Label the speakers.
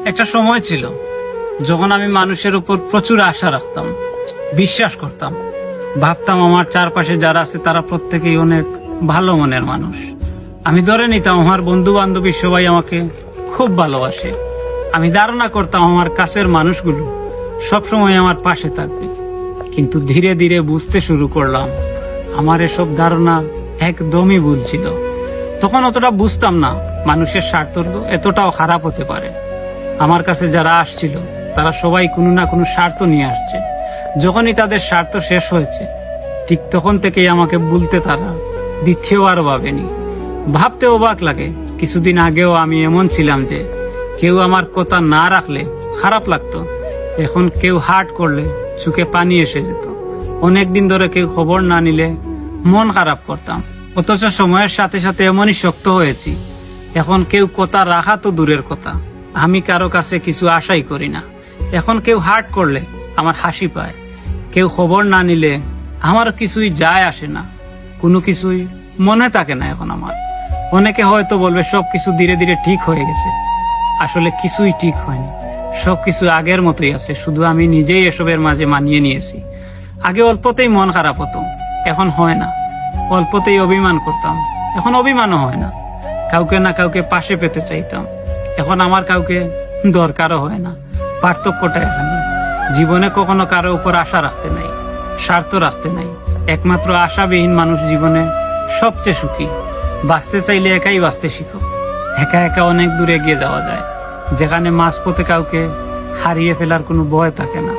Speaker 1: একটা সময় ছিল যখন আমি মানুষের উপর প্রচুর আশা রাখতাম, বিশ্বাস করতাম, ভাবতাম আমার চারপাশে যারা আছে তারা প্রত্যেকেই অনেক ভালো মনের মানুষ। আমি ধরে নিতাম আমার বন্ধু বান্ধবী সবাই আমাকে খুব ভালোবাসে। আমি ধারণা করতাম আমার কাছের মানুষগুলো সবসময় আমার পাশে থাকবে। কিন্তু ধীরে ধীরে বুঝতে শুরু করলাম আমার এসব ধারণা একদমই ভুল ছিল। তখন অতটা বুঝতাম না মানুষের স্বার্থ এতটাও খারাপ হতে পারে। আমার কাছে যারা আসছিল তারা সবাই কোনো না কোনো স্বার্থ নিয়ে আসছে। যখনই তাদের স্বার্থ শেষ হয়েছে ঠিক তখন থেকেই আমাকে বলতে তারা দ্বিতীয়বার ভাবেনি। ভাবতে অবাক লাগে, কিছুদিন আগেও আমি এমন ছিলাম যে কেউ আমার কথা না রাখলে খারাপ লাগতো, এখন কেউ হার্ট করলে চোখে পানি এসে যেত। অনেকদিন ধরে কেউ খবর না নিলে মন খারাপ করতাম, অথচ সময়ের সাথে সাথে এমনই শক্ত হয়েছি এখন কেউ কথা রাখা তো দূরের কথা, আমি কারো কাছে কিছু আশাই করি না। এখন কেউ হার্ট করলে আমার হাসি পায়, কেউ খবর না নিলে আমার কিছুই যায় আসে না, কোনো কিছুই মনে থাকে না এখন আমার। অনেকে হয়তো বলবে সবকিছু ধীরে ধীরে ঠিক হয়ে গেছে, আসলে কিছুই ঠিক হয়নি। সবকিছু আগের মতোই আছে, শুধু আমি নিজেই এসবের মাঝে মানিয়ে নিয়েছি। আগে অল্পতেই মন খারাপ হতো, এখন হয় না। অল্পতেই অভিমান করতাম, এখন অভিমানও হয় না। কাউকে না কাউকে পাশে পেতে চাইতাম, এখন আমার কাউকে দরকারও হয় না। পার্থক্যটা এখানে, জীবনে কখনো কারো উপর আশা রাখতে নাই, স্বার্থ রাখতে নাই। একমাত্র আশাবিহীন মানুষ জীবনে সবচেয়ে সুখী। বাঁচতে চাইলে একাই বাঁচতে শিখো, একা একা অনেক দূরে এগিয়ে যাওয়া যায়, যেখানে মাঝপথে কাউকে হারিয়ে ফেলার কোনো ভয় থাকে না।